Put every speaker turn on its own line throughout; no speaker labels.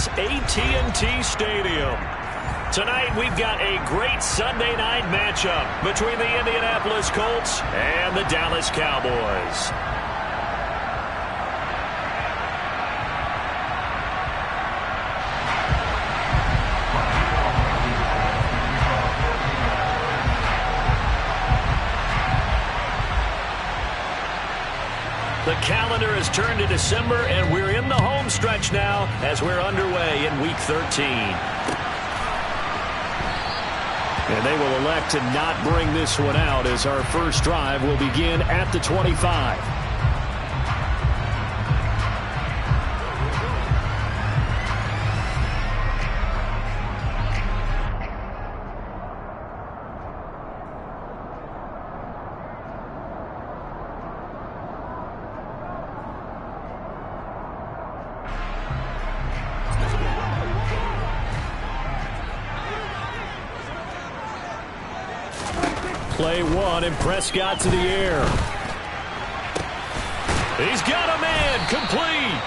Indianapolis AT&T Stadium. Tonight, we've got a great Sunday night matchup between the Indianapolis Colts and the Dallas Cowboys. The calendar has turned to December, and we're in the home stretch now as we're underway in Week 13. And they will elect to not bring this one out as our first drive will begin at the 25. Play one, and Prescott to the air. He's got a man, complete.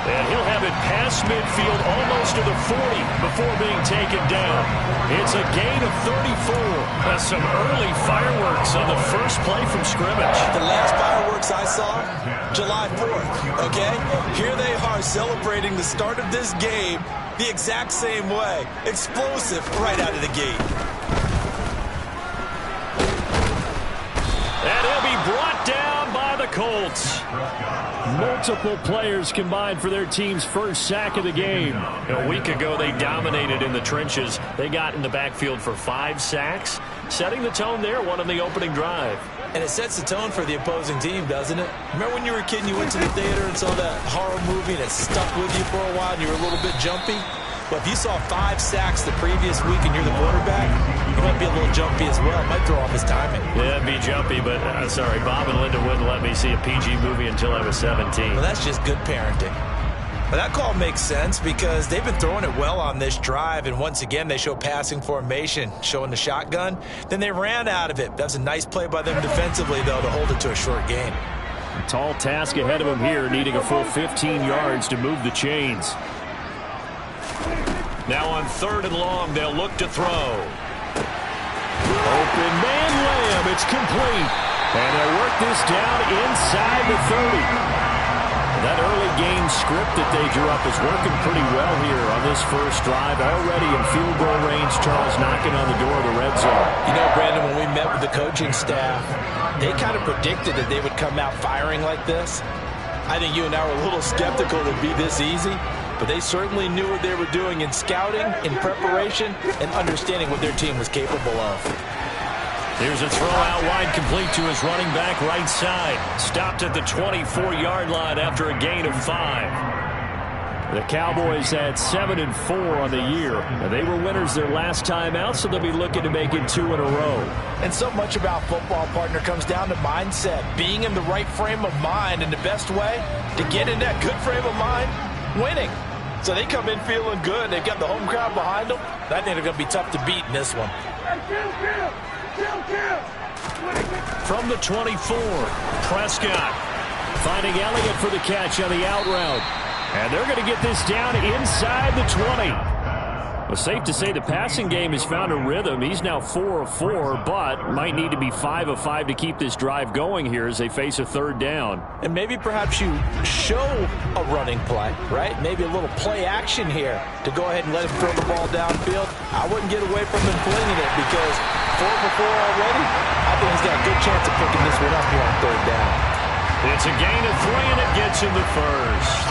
And he'll have it past midfield almost to the 40 before being taken down. It's a gain of 34. That's some early fireworks on the first play from scrimmage.
The last fireworks I saw, July 4th, okay? Here they are celebrating the start of this game the exact same way. Explosive right out of the gate.
And he'll be brought down by the Colts. Multiple players combined for their team's first sack of the game. A week ago, they dominated in the trenches. They got in the backfield for 5 sacks, setting the tone there, one on the opening drive.
And it sets the tone for the opposing team, doesn't it? Remember when you were a kid and you went to the theater and saw that horror movie and it stuck with you for a while and you were a little bit jumpy? Well, if you saw 5 sacks the previous week and you're the quarterback, you might be a little jumpy as well. It might throw off his timing.
Yeah, it'd be jumpy, but sorry, Bob and Linda wouldn't let me see a PG movie until I was 17.
Well, that's just good parenting. But that call makes sense because they've been throwing it well on this drive, and once again, they show passing formation, showing the shotgun. Then they ran out of it. That's a nice play by them defensively, though, to hold it to a short gain.
A tall task ahead of them here, needing a full 15 yards to move the chains. Now on 3rd and long, they'll look to throw. Open man layup. It's complete. And they'll work this down inside the 30. That early game script that they drew up is working pretty well here on this first drive. Already in field goal range, Charles knocking on the door of the red zone.
You know, Brandon, when we met with the coaching staff, they kind of predicted that they would come out firing like this. I think you and I were a little skeptical it would be this easy. But they certainly knew what they were doing in scouting, in preparation, and understanding what their team was capable of.
Here's a throw out wide, complete to his running back right side. Stopped at the 24-yard line after a gain of 5. The Cowboys had 7-4 on the year. And they were winners their last time out, so they'll be looking to make it 2 in a row.
And so much about football, partner, comes down to mindset. Being in the right frame of mind, and the best way to get in that good frame of mind, winning. So they come in feeling good. They've got the home crowd behind them. I think they're going to be tough to beat in this one.
From the 24, Prescott finding Elliott for the catch on the out route. And they're going to get this down inside the 20. Well, safe to say the passing game has found a rhythm. He's now 4 of 4, but might need to be 5 of 5 to keep this drive going here as they face a 3rd down.
And maybe perhaps you show a running play, right? Maybe a little play action here to go ahead and let him throw the ball downfield. I wouldn't get away from him flinging it because 4 for 4 already. I think he's got a good chance of picking this one up here on 3rd down.
It's a gain of 3, and it gets him the first.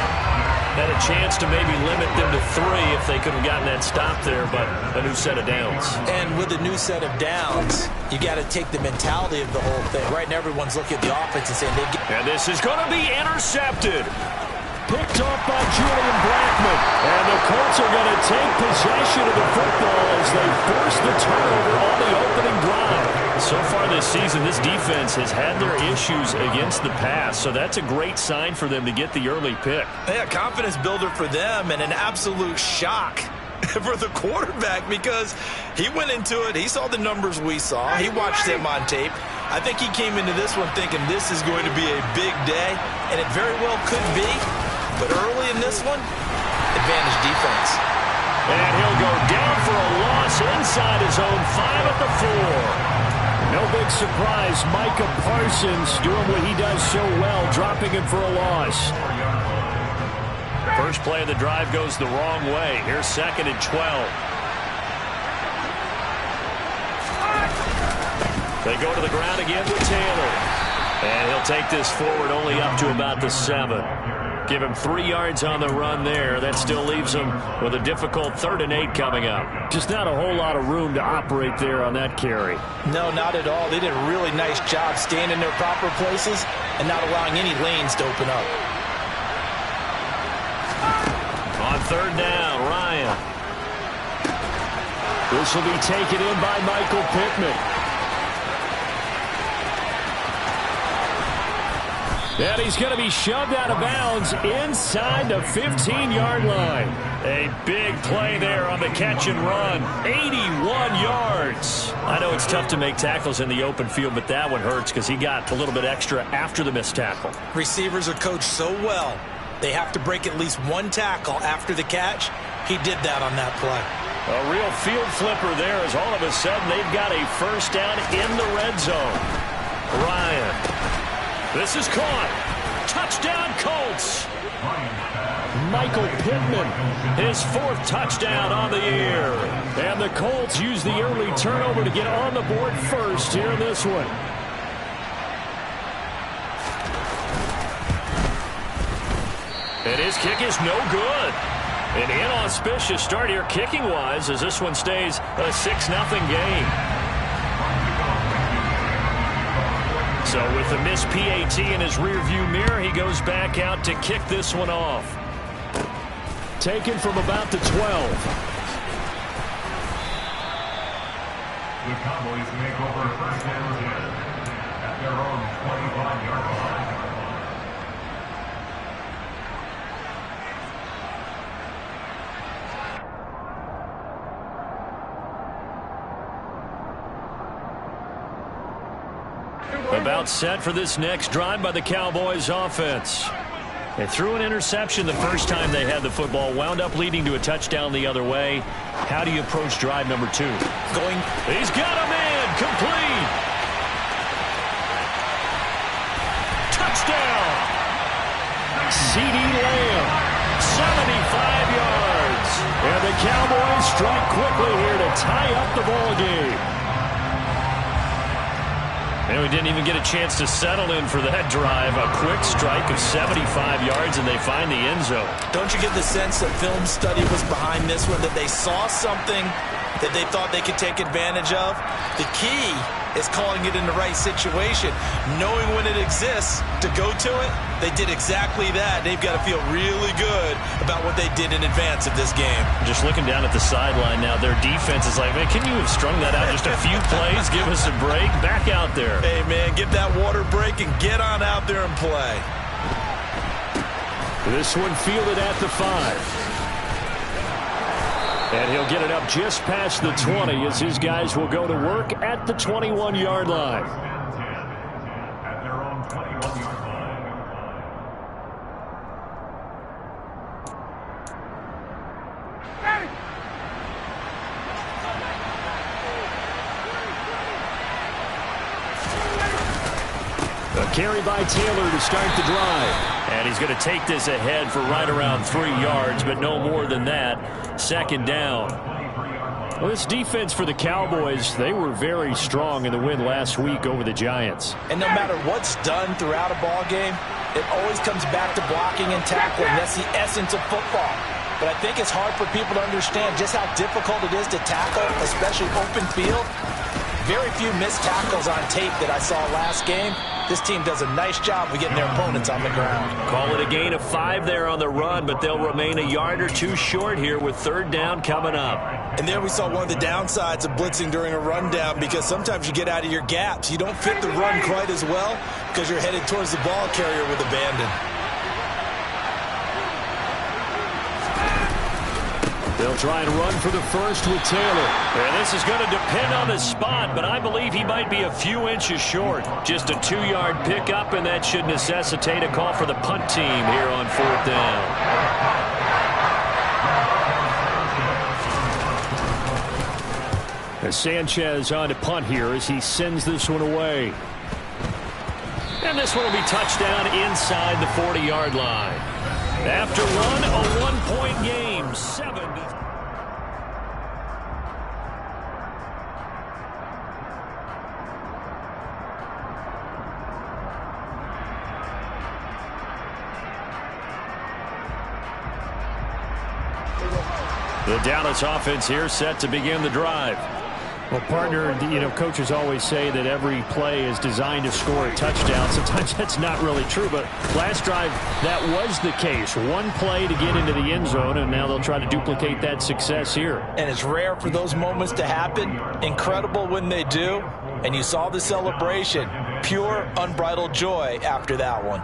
Had a chance to maybe limit them to 3 if they could have gotten that stop there, but a new set of downs.
And with a new set of downs, you got to take the mentality of the whole thing. Right now, everyone's looking at the offense and saying they get.
And this is going to be intercepted. Picked off by Julian Blackmon. And the Colts are going to take possession of the football as they force the turnover on the opening drive. So far this season, this defense has had their issues against the pass, so that's a great sign for them to get the early pick.
Yeah, confidence builder for them and an absolute shock for the quarterback because he went into it. He saw the numbers we saw. He watched them on tape. I think he came into this one thinking this is going to be a big day, and it very well could be. But early in this one, advantage defense.
And he'll go down for a loss inside his own 5 at the 4. No big surprise. Micah Parsons doing what he does so well, dropping him for a loss. First play of the drive goes the wrong way. Here's 2nd and 12. They go to the ground again with Taylor. And he'll take this forward only up to about the 7. Give him 3 yards on the run there. That still leaves him with a difficult 3rd and 8 coming up. Just not a whole lot of room to operate there on that carry.
No, not at all. They did a really nice job staying in their proper places and not allowing any lanes to open up.
On 3rd down, Ryan. This will be taken in by Michael Pittman. And he's going to be shoved out of bounds inside the 15-yard line. A big play there on the catch and run. 81 yards. I know it's tough to make tackles in the open field, but that one hurts because he got a little bit extra after the missed tackle.
Receivers are coached so well. They have to break at least 1 tackle after the catch. He did that on that play.
A real field flipper there as all of a sudden they've got a first down in the red zone. Ryan. This is caught. Touchdown, Colts. Michael Pittman, his 4th touchdown on the year. And the Colts use the early turnover to get on the board first here in this one. And his kick is no good. An inauspicious start here kicking-wise as this one stays a 6-0 game. So with the missed PAT in his rearview mirror, he goes back out to kick this one off. Taken from about the 12.
The Cowboys make over 1st and 10 at their own 25-yard line.
About set for this next drive by the Cowboys offense. They threw an interception the first time they had the football, wound up leading to a touchdown the other way. How do you approach drive number 2? He's got a man, complete. Touchdown. CeeDee Lamb, 75 yards. And the Cowboys strike quickly here to tie up the ball game. And we didn't even get a chance to settle in for that drive. A quick strike of 75 yards, and they find the end zone.
Don't you get the sense that film study was behind this one, that they saw something that they thought they could take advantage of? The key is calling it in the right situation, knowing when it exists to go to it. They did exactly that. They've got to feel really good about what they did in advance of this game.
Just looking down at the sideline now, their defense is like, man, can you have strung that out just a few plays? Give us a break. Back out there.
Hey, man, get that water break and get on out there and play.
This one fielded at the 5. And he'll get it up just past the 20 as his guys will go to work at the 21-yard line.
At their own 21-yard line.
A carry by Taylor to start the drive. And he's going to take this ahead for right around 3 yards, but no more than that. 2nd down. Well, this defense for the Cowboys, they were very strong in the win last week over the Giants.
And no matter what's done throughout a ball game, it always comes back to blocking and tackling. That's the essence of football. But I think it's hard for people to understand just how difficult it is to tackle, especially open field. Very few missed tackles on tape that I saw last game. This team does a nice job of getting their opponents on the ground.
Call it a gain of 5 there on the run, but they'll remain a yard or 2 short here with 3rd down coming up.
And there we saw one of the downsides of blitzing during a rundown, because sometimes you get out of your gaps. You don't fit the run quite as well because you're headed towards the ball carrier with abandon.
They'll try and run for the first with Taylor. And this is going to depend on the spot, but I believe he might be a few inches short. Just a 2-yard pickup, and that should necessitate a call for the punt team here on 4th down. As Sanchez on to punt here as he sends this one away. And this one will be touchdown inside the 40-yard line. After one, a one-point game, 7-0. The Dallas offense here set to begin the drive.
Well, partner, coaches always say that every play is designed to score a touchdown. Sometimes that's not really true, but last drive, that was the case. One play to get into the end zone, and now they'll try to duplicate that success here.
And it's rare for those moments to happen. Incredible when they do. And you saw the celebration. Pure, unbridled joy after that one.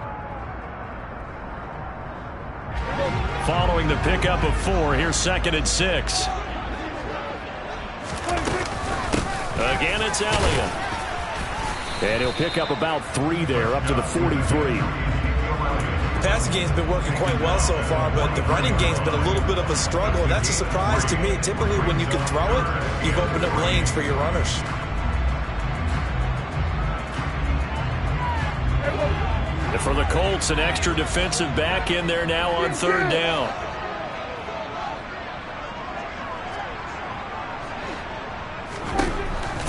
Following the pickup of 4, here's 2nd and 6. Again, it's Elliott. And he'll pick up about 3 there, up to the 43.
The passing game's been working quite well so far, but the running game's been a little bit of a struggle. That's a surprise to me. Typically, when you can throw it, you've opened up lanes for your runners.
And for the Colts, an extra defensive back in there now on 3rd down.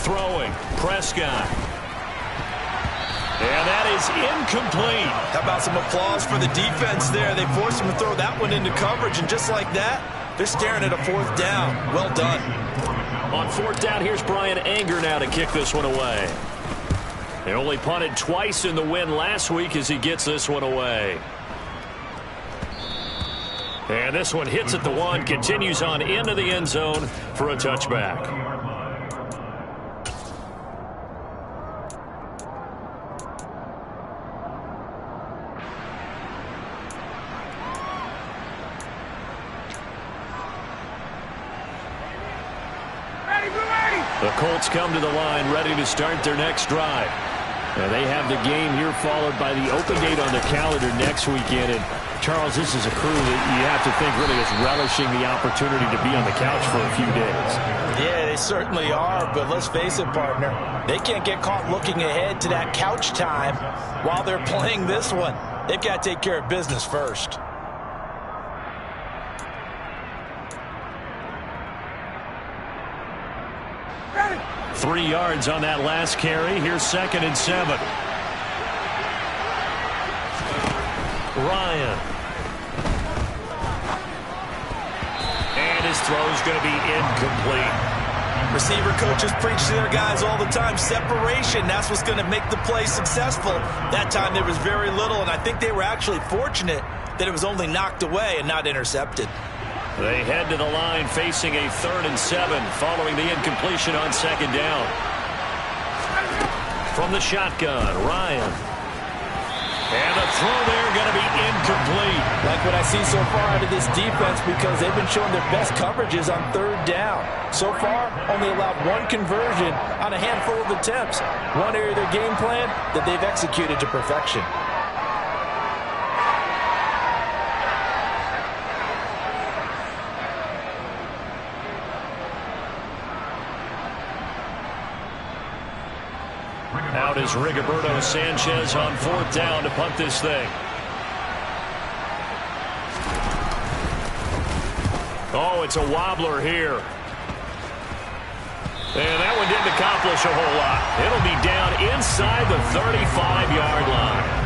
Throwing, Prescott. And that is incomplete.
How about some applause for the defense there? They forced him to throw that one into coverage, and just like that, they're staring at a 4th down. Well done.
On 4th down, here's Brian Anger now to kick this one away. They only punted twice in the win last week as he gets this one away. And this one hits at the 1, continues on into the end zone for a touchback. The Colts come to the line ready to start their next drive. And they have the game here followed by the open date on the calendar next weekend. And Charles, this is a crew that you have to think really is relishing the opportunity to be on the couch for a few days.
Yeah, they certainly are, but let's face it, partner. They can't get caught looking ahead to that couch time while they're playing this one. They've got to take care of business first.
Ready. 3 yards on that last carry. Here's 2nd and 7. Ryan. And his throw's going to be incomplete.
Receiver coaches preach to their guys all the time. Separation, that's what's going to make the play successful. That time there was very little, and I think they were actually fortunate that it was only knocked away and not intercepted.
They head to the line facing a 3rd and 7 following the incompletion on 2nd down. From the shotgun, Ryan. And the throw there going to be incomplete.
Like what I see so far out of this defense, because they've been showing their best coverages on 3rd down. So far, only allowed 1 conversion on a handful of attempts. One area of their game plan that they've executed to perfection.
Out is Rigoberto Sanchez on 4th down to punt this thing. Oh, it's a wobbler here. And that one didn't accomplish a whole lot. It'll be down inside the 35-yard line.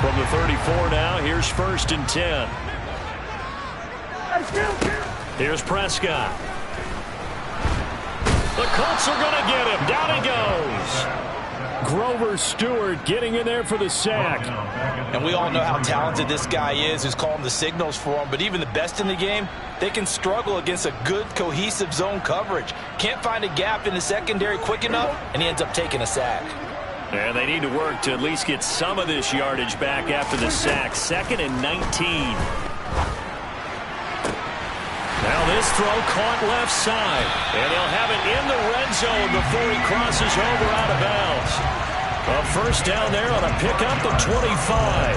From the 34 now, here's 1st and 10. Here's Prescott. The Colts are going to get him. Down he goes. Grover Stewart getting in there for the sack.
And we all know how talented this guy is who's calling the signals for him. But even the best in the game, they can struggle against a good, cohesive zone coverage. Can't find a gap in the secondary quick enough, and he ends up taking a sack.
And they need to work to at least get some of this yardage back after the sack. 2nd and 19. Now this throw caught left side. And they'll have it in the red zone before he crosses over out of bounds. A first down there on a pickup of 25.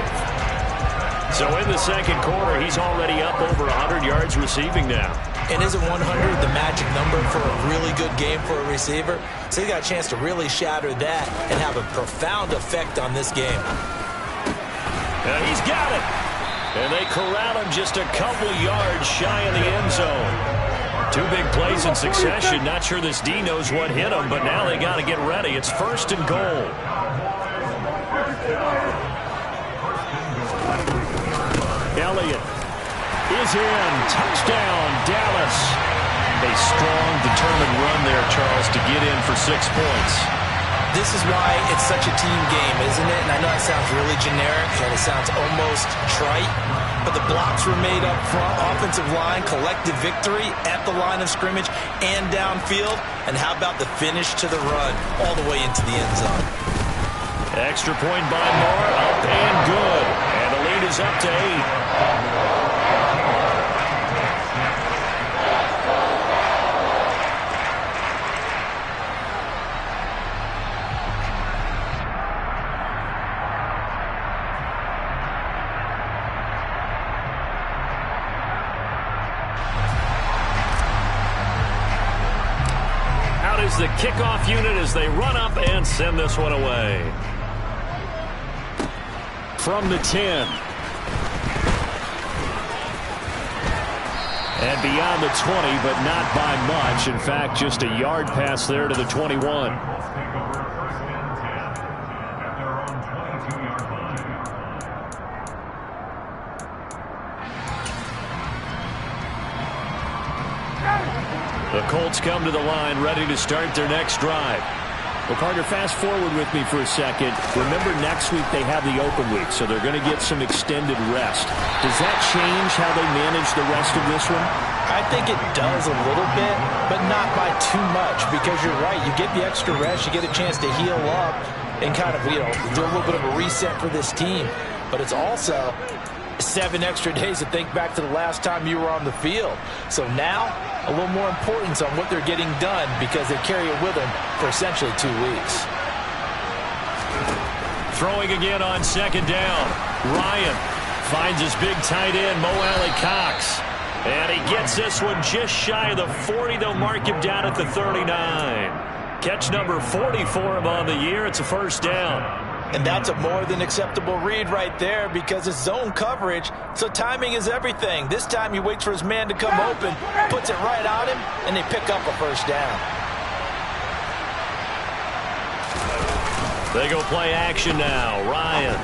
So in the second quarter, he's already up over 100 yards receiving now.
And isn't 100 the magic number for a really good game for a receiver? So he got a chance to really shatter that and have a profound effect on this game.
And he's got it. And they corral him just a couple yards shy of the end zone. Two big plays in succession. Not sure this D knows what hit him, but now they got to get ready. It's first and goal. Elliott is in. Touchdown, Dallas. A strong, determined run there, Charles, to get in for 6 points.
This is why it's such a team game, isn't it? And I know it sounds really generic and it sounds almost trite, but the blocks were made up front, offensive line, collective victory at the line of scrimmage and downfield. And how about the finish to the run all the way into the end zone?
Extra point by Moore, up and good. And the lead is up to 8. The kickoff unit as they run up and send this one away. From the 10. And beyond the 20, but not by much. In fact, just a yard pass there to the 21. The Colts come to the line, ready to start their next drive. Well, partner, fast forward with me for a second. Remember, next week they have the open week, so they're going to get some extended rest. Does that change how they manage the rest of this one?
I think it does a little bit, but not by too much, because you're right. You get the extra rest, you get a chance to heal up and kind of, do a little bit of a reset for this team. But it's also 7 extra days to think back to the last time you were on the field. So now, a little more importance on what they're getting done because they carry it with them for essentially 2 weeks.
Throwing again on second down. Ryan finds his big tight end, Mo Alley-Cox. And he gets this one just shy of the 40. They'll mark him down at the 39. Catch number 40 for him on the year. It's a first down.
And that's a more than acceptable read right there because it's zone coverage, so timing is everything. This time he waits for his man to come open, puts it right on him, and they pick up a first down.
They go play action now. Ryan.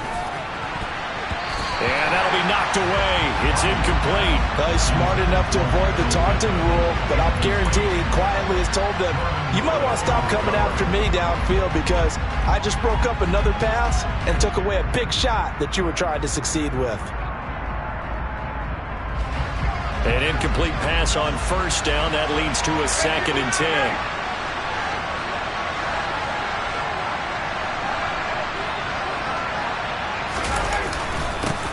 And that'll be knocked away. It's incomplete.
Well, he's smart enough to avoid the taunting rule, but I'll guarantee he quietly has told them, you might want to stop coming after me downfield because I just broke up another pass and took away a big shot that you were trying to succeed with.
An incomplete pass on first down. That leads to a 2nd and 10.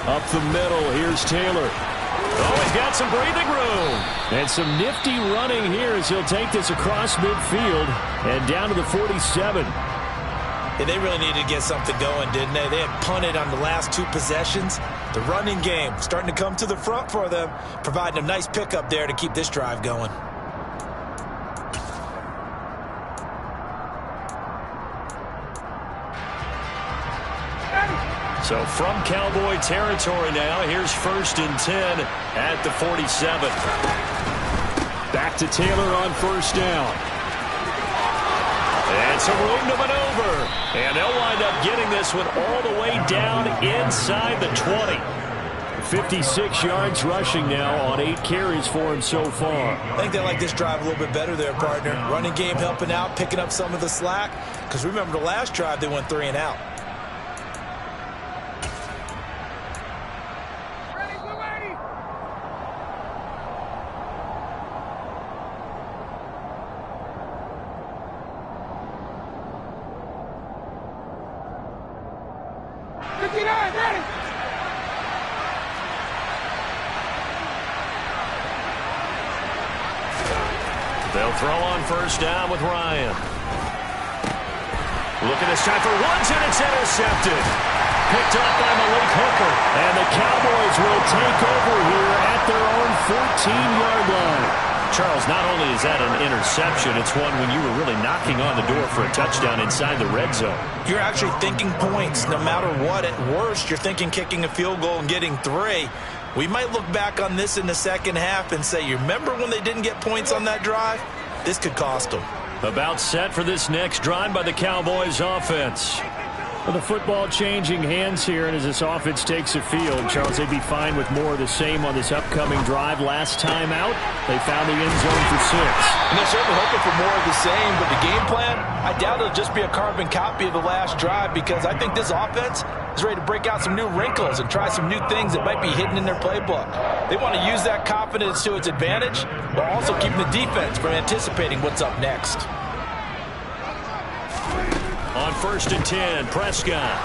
Up the middle, here's Taylor. Oh, he's got some breathing room. And some nifty running here as he'll take this across midfield and down to the 47.
Yeah, they really needed to get something going, didn't they? They had punted on the last 2 possessions. The running game starting to come to the front for them, providing a nice pickup there to keep this drive going.
So from Cowboy territory now, here's 1st and 10 at the 47. Back to Taylor on first down. And some room to maneuver. And they'll wind up getting this one all the way down inside the 20. 56 yards rushing now on 8 carries for him so far.
I think they like this drive a little bit better there, partner. Running game helping out, picking up some of the slack. Because remember the last drive, they went 3 and out.
They'll throw on first down with Ryan. Looking this time for Woods, and it's intercepted. Picked up by Malik Hooker. And the Cowboys will take over here at their own 14-yard line. Charles, not only is that an interception, it's one when you were really knocking on the door for a touchdown inside the red zone.
You're actually thinking points no matter what. At worst, you're thinking kicking a field goal and getting 3. We might look back on this in the second half and say, you remember when they didn't get points on that drive? This could cost them.
About set for this next drive by the Cowboys offense.
Well, the football changing hands here, and as this offense takes the field, Charles, they'd be fine with more of the same on this upcoming drive. Last time out, they found the end zone for 6.
And they're certainly hoping for more of the same, but the game plan, I doubt it'll just be a carbon copy of the last drive, because I think this offense is ready to break out some new wrinkles and try some new things that might be hidden in their playbook. They want to use that confidence to its advantage, while also keeping the defense from anticipating what's up next.
On 1st and 10, Prescott.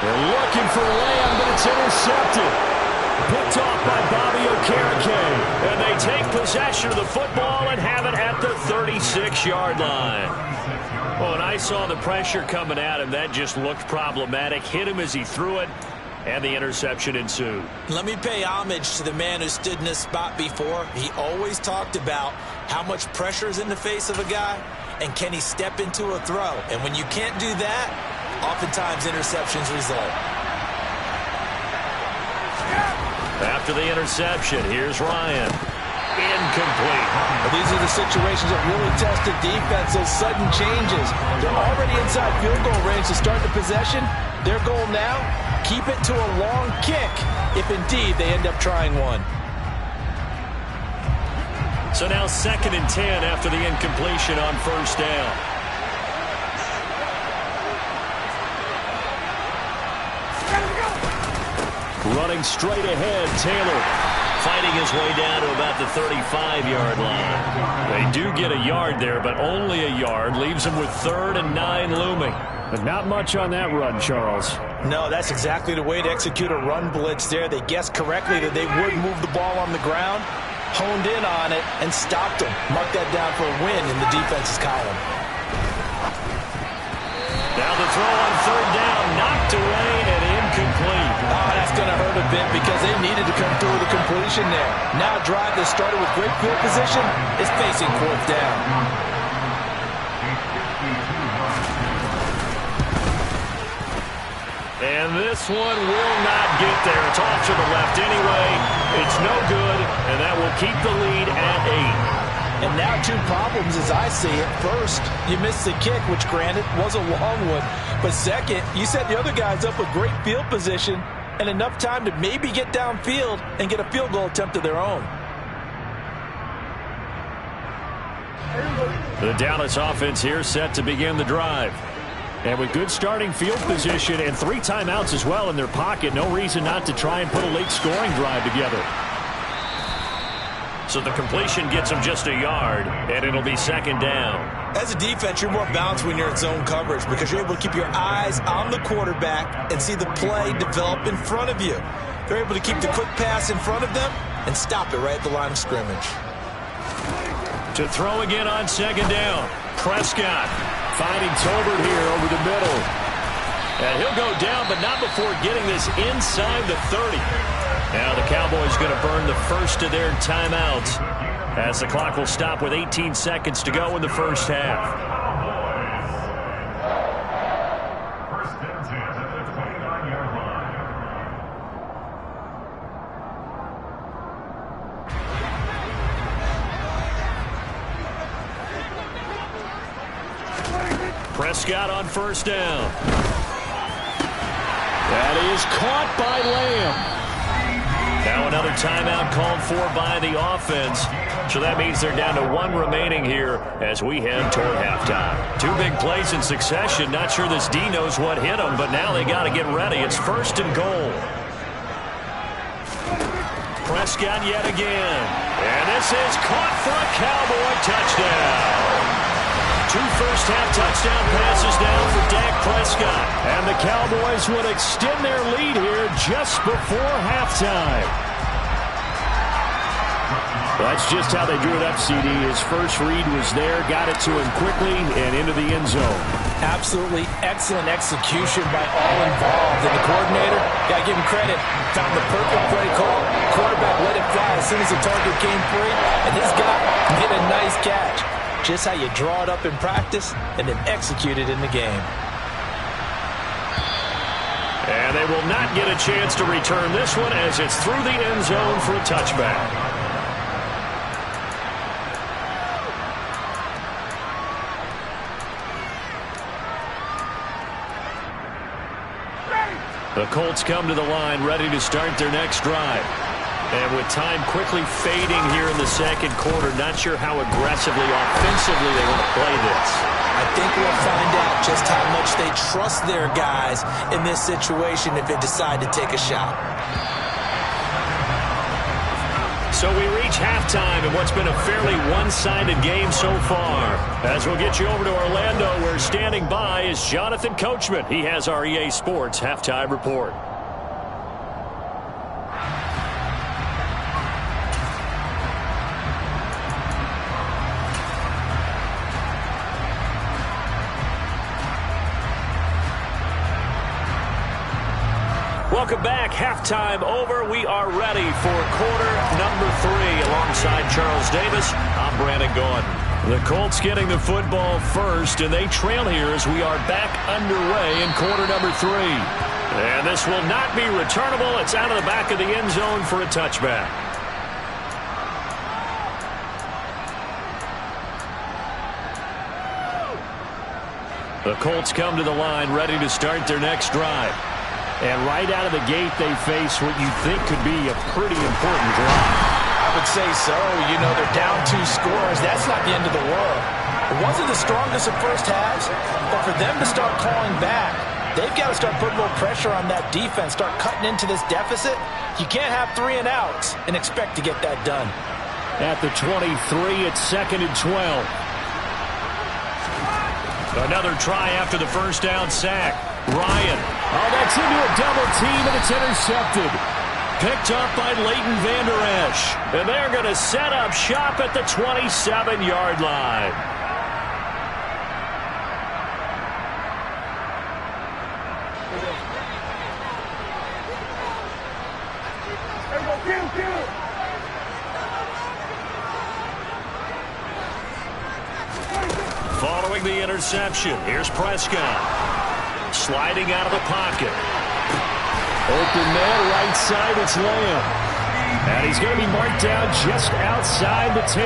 They're looking for Lamb, but it's intercepted. Picked off by Bobby Okereke. And they take possession of the football and have it at the 36-yard line. Well, when I saw the pressure coming at him, that just looked problematic. Hit him as he threw it, and the interception ensued.
Let me pay homage to the man who stood in this spot before. He always talked about how much pressure is in the face of a guy, and can he step into a throw? And when you can't do that, oftentimes interceptions result.
After the interception, here's Ryan. Incomplete.
These are the situations that really test the defense, those sudden changes. They're already inside field goal range to start the possession. Their goal now, keep it to a long kick, if indeed they end up trying one.
So now 2nd and 10 after the incompletion on first down. Running straight ahead, Taylor fighting his way down to about the 35-yard line. They do get a yard there, but only a yard. Leaves them with 3rd and 9 looming.
But not much on that run, Charles.
No, that's exactly the way to execute a run blitz there. They guessed correctly that they would move the ball on the ground, honed in on it, and stopped them. Mark that down for a win in the defense's column.
Now the throw on 3rd down, knocked away and incomplete.
Oh, that's going to hurt a bit because they needed to come through with a completion there. Now a drive that started with great field position is facing 4th down.
And this one will not get there. It's off to the left anyway. It's no good, and that will keep the lead at 8.
And now 2 problems as I see it. First, you missed the kick, which granted was a long one. But second, you set the other guys up with great field position and enough time to maybe get downfield and get a field goal attempt of their own.
The Dallas offense here set to begin the drive.
And with good starting field position and 3 timeouts as well in their pocket, no reason not to try and put a late scoring drive together.
So the completion gets them just a yard, and it'll be 2nd down.
As a defense, you're more balanced when you're in zone coverage because you're able to keep your eyes on the quarterback and see the play develop in front of you. They're able to keep the quick pass in front of them and stop it right at the line of scrimmage.
To throw again on 2nd down, Prescott finding Tolbert here over the middle. And he'll go down, but not before getting this inside the 30. Now the Cowboys going to burn the first of their timeouts as the clock will stop with 18 seconds to go in the first half.
First and 10 at the 29-yard line.
Prescott on first down. That is caught by Lamb. Now another timeout called for by the offense. So that means they're down to 1 remaining here as we head toward halftime. 2 big plays in succession. Not sure this D knows what hit them, but now they got to get ready. It's 1st and goal. Prescott yet again. And this is caught for a Cowboy touchdown. 2 first-half touchdown passes down for Dak Prescott. And the Cowboys would extend their lead here just before halftime.
That's just how they drew it up, CD. His first read was there, got it to him quickly, and into the end zone.
Absolutely excellent execution by all involved. And the coordinator, got to give him credit, found the perfect play call. Quarterback let it fly as soon as the target came free, and this guy did a nice catch. Just how you draw it up in practice and then execute it in the game.
And they will not get a chance to return this one as it's through the end zone for a touchback. The Colts come to the line ready to start their next drive. And with time quickly fading here in the second quarter, not sure how aggressively, offensively they want to play this.
I think we'll find out just how much they trust their guys in this situation if they decide to take a shot.
So we reach halftime in what's been a fairly one-sided game so far. As we'll get you over to Orlando, where standing by is Jonathan Coachman. He has our EA Sports halftime report. Welcome back. Halftime over. We are ready for quarter number 3. Alongside Charles Davis, I'm Brandon Gordon. The Colts getting the football first, and they trail here as we are back underway in quarter number 3. And this will not be returnable. It's out of the back of the end zone for a touchback. The Colts come to the line ready to start their next drive. And right out of the gate, they face what you think could be a pretty important drive.
I would say so. You know, they're down 2 scores. That's not the end of the world. It wasn't the strongest of first halves, but for them to start clawing back, they've got to start putting more pressure on that defense, start cutting into this deficit. You can't have 3 and outs and expect to get that done.
At the 23, it's 2nd and 12. Another try after the first down sack. Ryan. Oh, that's into a double team, and it's intercepted. Picked up by Leighton Vander Esch. And they're going to set up shop at the 27-yard line. Following the interception, here's Prescott. Sliding out of the pocket. Open man, right side, it's Lamb. And he's going to be marked down just outside the 10.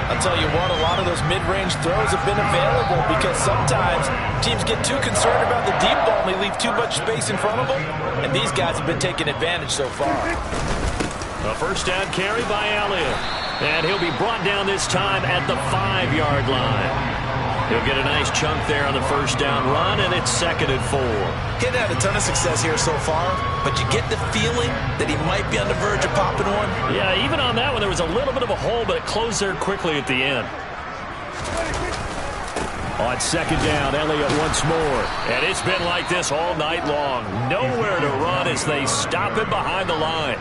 I'll tell you what, a lot of those mid-range throws have been available because sometimes teams get too concerned about the deep ball and they leave too much space in front of them. And these guys have been taking advantage so far.
A first down carry by Elliott. And he'll be brought down this time at the 5-yard line. He'll get a nice chunk there on the first down run, and it's 2nd and 4.
He hasn't had a ton of success here so far, but you get the feeling that he might be on the verge of popping one.
Yeah, even on that one, there was a little bit of a hole, but it closed there quickly at the end. On 2nd down, Elliott once more. And it's been like this all night long. Nowhere to run as they stop him behind the line.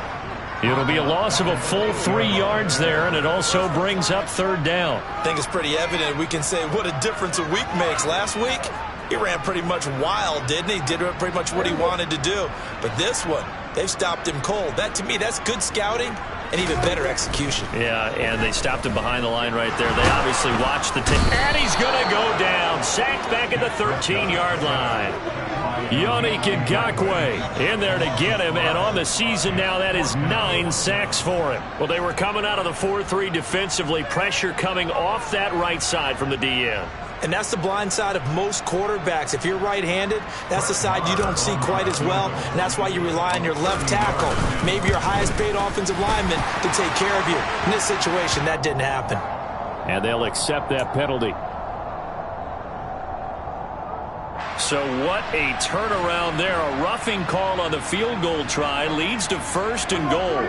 It'll be a loss of a full 3 yards there, and it also brings up 3rd down.
I think it's pretty evident. We can say what a difference a week makes. Last week, he ran pretty much wild, didn't he? Did pretty much what he wanted to do. But this one, they've stopped him cold. That, to me, that's good scouting and even better execution.
Yeah, and they stopped him behind the line right there. They obviously watched the tape. And he's going to go down. Sacked back at the 13-yard line. Yannick Ngakoue in there to get him, and on the season now, that is 9 sacks for him. Well, they were coming out of the 4-3 defensively, pressure coming off that right side from the DN.
And that's the blind side of most quarterbacks. If you're right-handed, that's the side you don't see quite as well, and that's why you rely on your left tackle, maybe your highest-paid offensive lineman, to take care of you. In this situation, that didn't happen.
And they'll accept that penalty. So what a turnaround there. A roughing call on the field goal try leads to 1st and goal.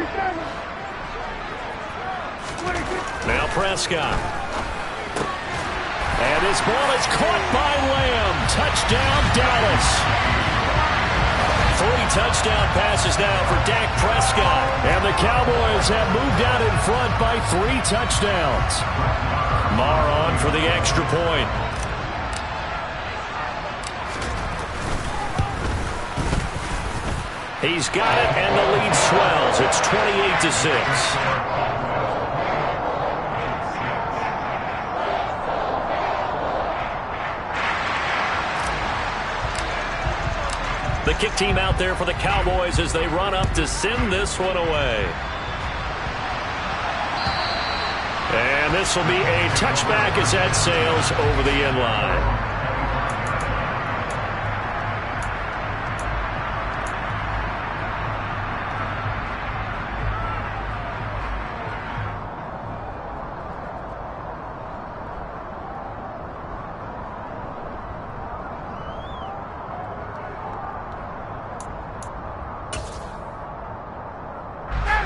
Now Prescott. And this ball is caught by Lamb. Touchdown, Dallas. 3 touchdown passes now for Dak Prescott. And the Cowboys have moved out in front by 3 touchdowns. Marr on for the extra point. He's got it, and the lead swells. It's 28-6. The kick team out there for the Cowboys as they run up to send this one away. And this will be a touchback as that sails over the end line.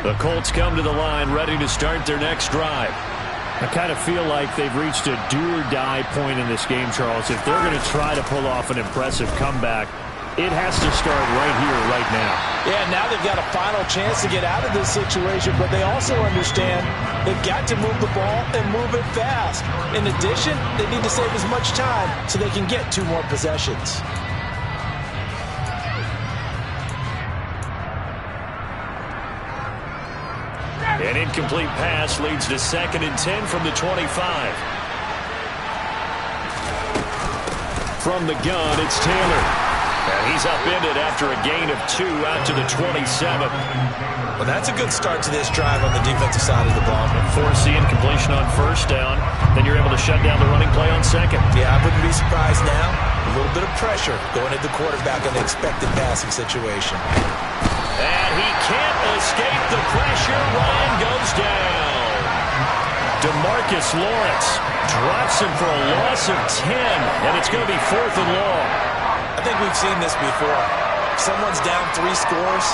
The Colts come to the line ready to start their next drive. I kind of feel like they've reached a do-or-die point in this game, Charles. If they're going to try to pull off an impressive comeback, it has to start right here, right now.
Yeah, now they've got a final chance to get out of this situation, but they also understand they've got to move the ball and move it fast. In addition, they need to save as much time so they can get 2 more possessions.
An incomplete pass leads to 2nd and 10 from the 25. From the gun, it's Taylor. And he's upended after a gain of 2 out to the 27.
Well, that's a good start to this drive on the defensive side of the ball.
Force the incompletion on 1st down. Then you're able to shut down the running play on 2nd.
Yeah, I wouldn't be surprised now. A little bit of pressure going at the quarterback on the expected passing situation.
And he can't escape the pressure. Ryan goes down. DeMarcus Lawrence drops him for a loss of 10, and it's going to be 4th and long.
I think we've seen this before. Someone's down 3 scores.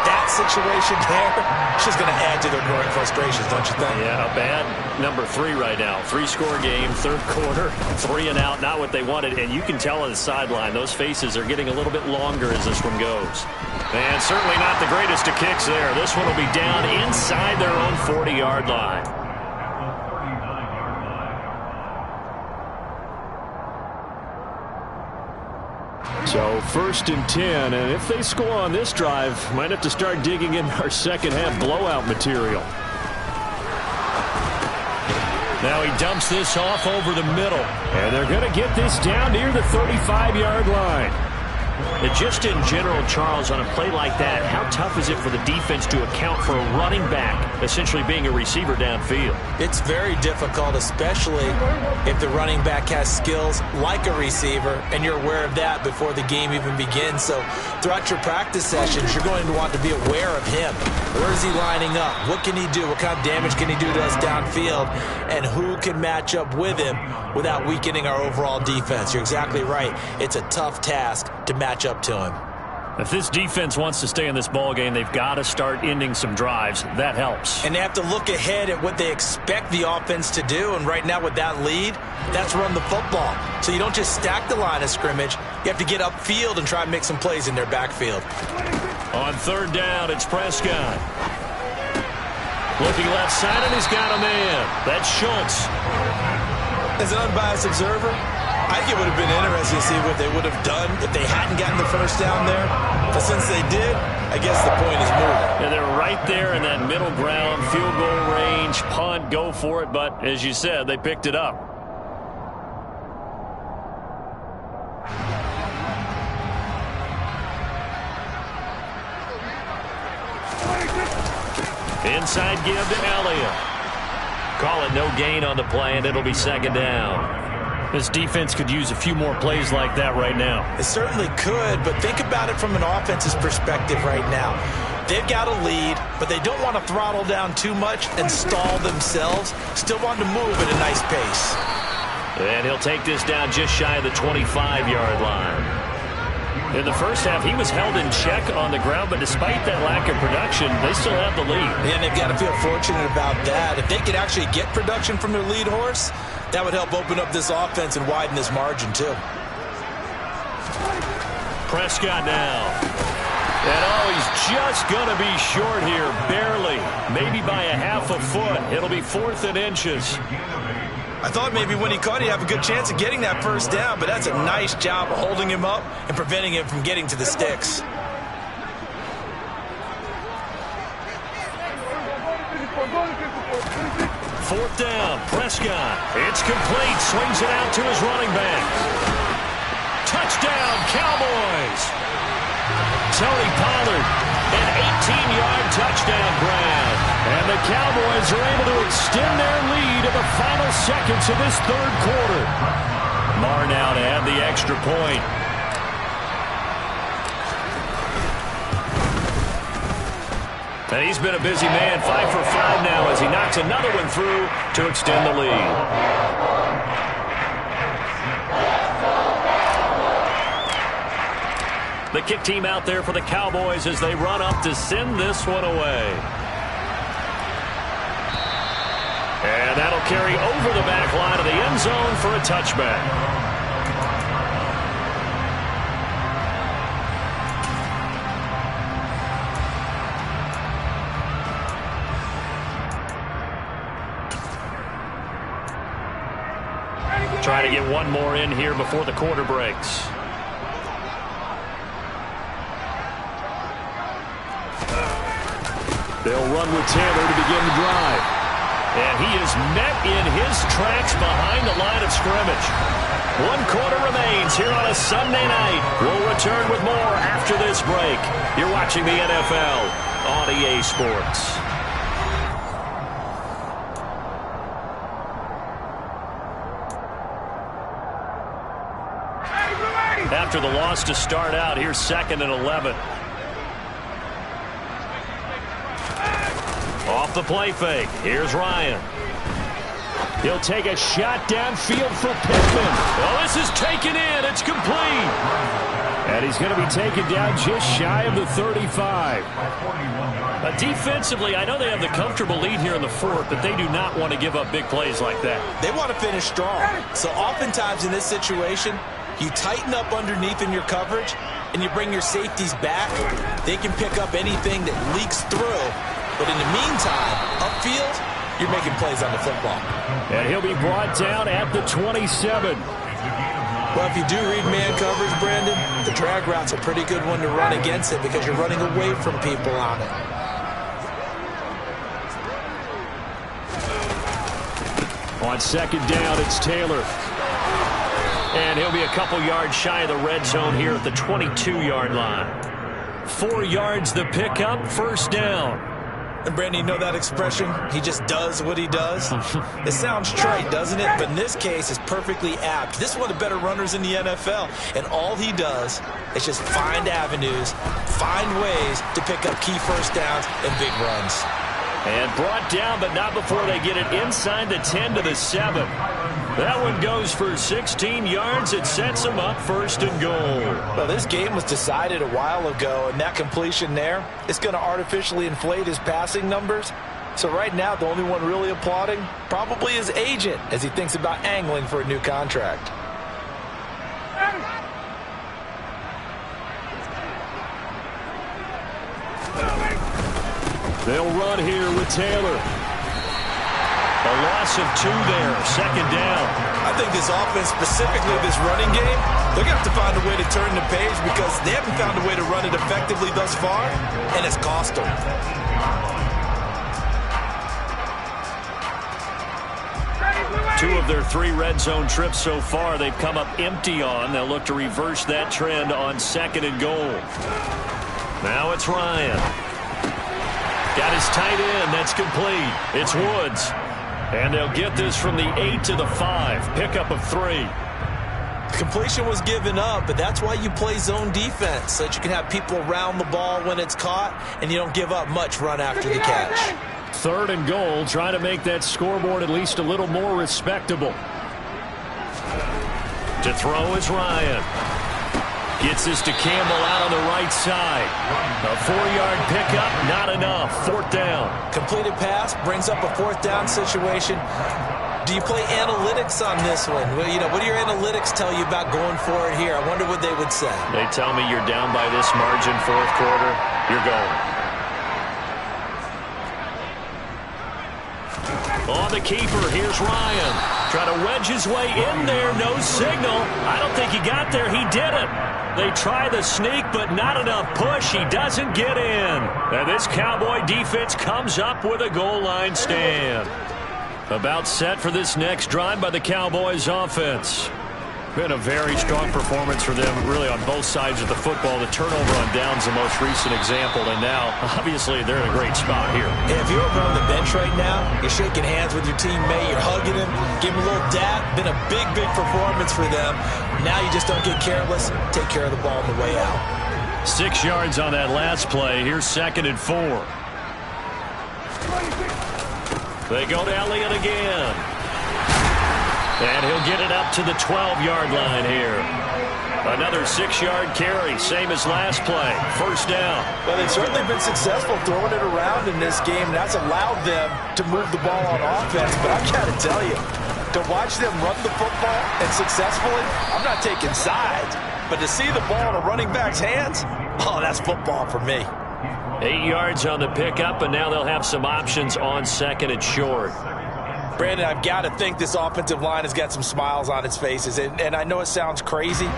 That situation there, it's just going to add to their growing frustrations, don't you think?
Yeah, a bad number 3 right now. 3-score game, 3rd quarter, 3 and out, not what they wanted. And you can tell on the sideline, those faces are getting a little bit longer as this one goes. And certainly not the greatest of kicks there. This one will be down inside their own 40-yard line. So 1st and 10, and if they score on this drive, might have to start digging in our second-half blowout material. Now he dumps this off over the middle, and they're going to get this down near the 35-yard line. And just in general, Charles, on a play like that, how tough is it for the defense to account for a running back essentially being a receiver downfield?
It's very difficult, especially if the running back has skills like a receiver, and you're aware of that before the game even begins. So throughout your practice sessions, you're going to want to be aware of him. Where is he lining up? What can he do? What kind of damage can he do to us downfield? And who can match up with him without weakening our overall defense? You're exactly right. It's a tough task to match up to him.
If this defense wants to stay in this ball game, they've got to start ending some drives. That helps.
And they have to look ahead at what they expect the offense to do. And right now with that lead, that's run the football. So you don't just stack the line of scrimmage. You have to get upfield and try and make some plays in their backfield.
On 3rd down, it's Prescott. Looking left side, and he's got a man. That's Schultz.
As an unbiased observer, I think it would have been interesting to see what they would have done if they hadn't gotten the 1st down there. But since they did, I guess the point is moved.
And they're right there in that middle ground, field goal range, punt, go for it. But as you said, they picked it up. Inside give to Elliott. Call it no gain on the play, and it'll be 2nd down. This defense could use a few more plays like that right now.
It certainly could, but think about it from an offense's perspective right now. They've got a lead, but they don't want to throttle down too much and stall themselves. Still want to move at a nice pace.
And he'll take this down just shy of the 25-yard line. In the 1st half, he was held in check on the ground, but despite that lack of production, they still have the lead.
And they've got to feel fortunate about that. If they could actually get production from their lead horse, that would help open up this offense and widen this margin, too.
Prescott now. And he's just going to be short here, barely, maybe by a half a foot. It'll be 4th and inches.
I thought maybe when he caught it, he'd have a good chance of getting that first down, but that's a nice job of holding him up and preventing him from getting to the sticks.
Fourth down, Prescott. It's complete, swings it out to his running back. Touchdown, Cowboys. Tony Pollard, an 18-yard touchdown grab. And the Cowboys are able to extend their lead in the final seconds of this third quarter. Marr now to add the extra point. And he's been a busy man, 5 for 5 now as he knocks another one through to extend the lead. The kick team out there for the Cowboys as they run up to send this one away. And that'll carry over the back line of the end zone for a touchback. Trying to get one more in here before the quarter breaks. They'll run with Taylor to begin the drive. And he is met in his tracks behind the line of scrimmage. 1 quarter remains here on a Sunday night. We'll return with more after this break. You're watching the NFL on EA Sports. After the loss to start out, here's 2nd and 11. Off the play fake. Here's Ryan. He'll take a shot downfield for Pittman. Oh, this is taken in. It's complete. And he's going to be taken down just shy of the 35. Defensively, I know they have the comfortable lead here in the 4th, but they do not want to give up big plays like that.
They want to finish strong. So oftentimes in this situation, you tighten up underneath in your coverage, and you bring your safeties back. They can pick up anything that leaks through. But in the meantime, upfield, you're making plays on the football.
And he'll be brought down at the 27.
Well, if you do read man coverage, Brandon, the drag route's a pretty good one to run against it because you're running away from people on it.
On 2nd down, it's Taylor. And he'll be a couple yards shy of the red zone here at the 22-yard line. 4 yards the pickup, 1st down.
And Brandon, you know that expression? He just does what he does? It sounds trite, doesn't it? But in this case, it's perfectly apt. This is one of the better runners in the NFL. And all he does is just find avenues, find ways to pick up key first downs and big runs.
And brought down, but not before they get it inside the 10 to the 7. That one goes for 16 yards. It sets them up 1st and goal.
Well, this game was decided a while ago, and that completion there is going to artificially inflate his passing numbers. So right now, the only one really applauding probably his agent as he thinks about angling for a new contract.
They'll run here with Taylor. A loss of 2 there, 2nd down.
I think this offense, specifically this running game, they're going to have to find a way to turn the page because they haven't found a way to run it effectively thus far, and it's cost them.
Two of their 3 red zone trips so far, they've come up empty on. They'll look to reverse that trend on 2nd and goal. Now it's Ryan. Got his tight end. That's complete. It's Woods. And they'll get this from the 8 to the 5. Pickup of 3.
Completion was given up, but that's why you play zone defense, so that you can have people around the ball when it's caught, and you don't give up much run after the catch.
3rd and goal, trying to make that scoreboard at least a little more respectable. To throw is Ryan. Gets this to Campbell out on the right side. A 4-yard pickup, not enough. 4th down.
Completed pass brings up a 4th down situation. Do you play analytics on this one? Well, what do your analytics tell you about going for it here? I wonder what they would say.
They tell me you're down by this margin fourth quarter, you're going. On the keeper, here's Ryan. Trying to wedge his way in there, no signal. I don't think he got there, he didn't. They try the sneak, but not enough push. He doesn't get in. And this Cowboy defense comes up with a goal line stand. About set for this next drive by the Cowboys offense. Been a very strong performance for them, really, on both sides of the football. The turnover on downs the most recent example, and now, obviously, they're in a great spot here.
If you're over on the bench right now, you're shaking hands with your teammate, you're hugging him, give him a little dap. Been a big, big performance for them. Now you just don't get careless. Take care of the ball on the way out.
6 yards on that last play. Here's 2nd and 4. They go to Elliott again. And he'll get it up to the 12-yard line here. Another 6-yard carry, same as last play. First down.
Well, they've certainly been successful throwing it around in this game. That's allowed them to move the ball on offense. But I've got to tell you, to watch them run the football and successfully, I'm not taking sides. But to see the ball in a running back's hands, oh, that's football for me.
8 yards on the pickup, and now they'll have some options on 2nd and short.
Brandon, I've got to think this offensive line has got some smiles on its faces. And I know it sounds crazy,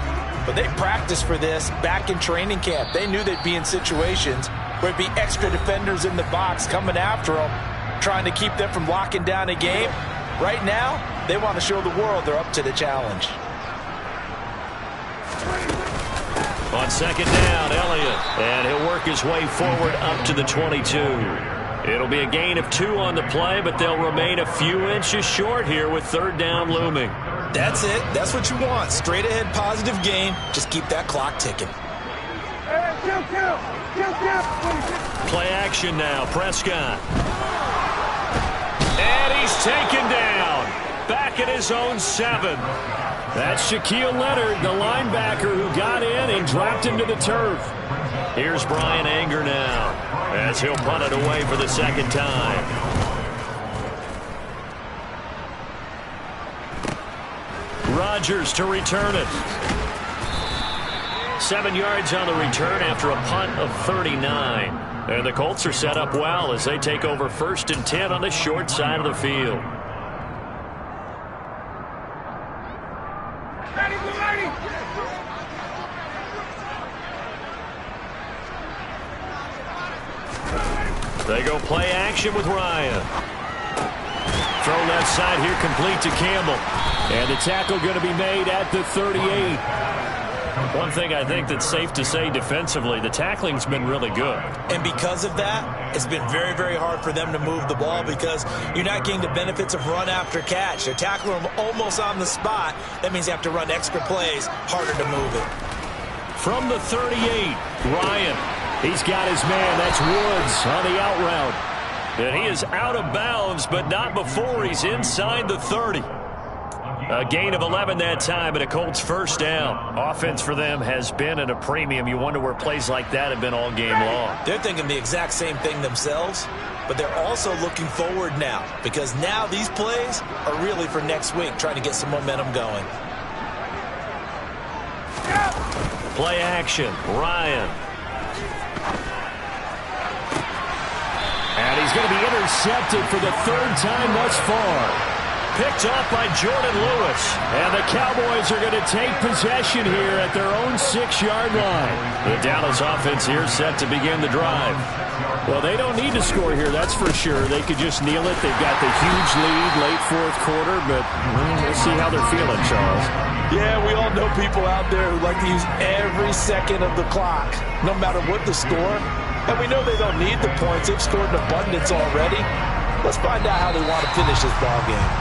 but they practiced for this back in training camp. They knew they'd be in situations where it'd be extra defenders in the box coming after them, trying to keep them from locking down a game. Right now, they want to show the world they're up to the challenge.
On 2nd down, Elliott. And he'll work his way forward up to the 22. It'll be a gain of 2 on the play, but they'll remain a few inches short here with 3rd down looming.
That's it. That's what you want. Straight ahead positive gain. Just keep that clock ticking.
Play action now. Prescott. And he's taken down. Back at his own 7. That's Shaquille Leonard, the linebacker who got in and dropped him to the turf. Here's Brian Anger now, as he'll punt it away for the 2nd time. Rodgers to return it. 7 yards on the return after a punt of 39. And the Colts are set up well as they take over 1st and 10 on the short side of the field. They go play action with Ryan. Throw left side here, complete to Campbell. And the tackle going to be made at the 38. One thing I think that's safe to say defensively, the tackling's been really good.
And because of that, it's been very, very hard for them to move the ball because you're not getting the benefits of run after catch. They're tackling them almost on the spot. That means you have to run extra plays, harder to move it.
From the 38, Ryan. He's got his man. That's Woods on the out route. And he is out of bounds, but not before he's inside the 30. A gain of 11 that time, and a Colts 1st down. Offense for them has been at a premium. You wonder where plays like that have been all game long.
They're thinking the exact same thing themselves, but they're also looking forward now because now these plays are really for next week, trying to get some momentum going.
Play action. Ryan. And he's going to be intercepted for the 3rd time thus far. Picked off by Jordan Lewis. And the Cowboys are going to take possession here at their own 6-yard line. The Dallas offense here set to begin the drive. Well, they don't need to score here, that's for sure. They could just kneel it. They've got the huge lead late 4th quarter, but we'll see how they're feeling, Charles.
Yeah, we all know people out there who like to use every second of the clock, no matter what the score. And we know they don't need the points. They've scored in abundance already. Let's find out how they want to finish this ball game.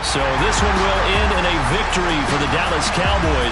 So this one will end in a victory for the Dallas Cowboys.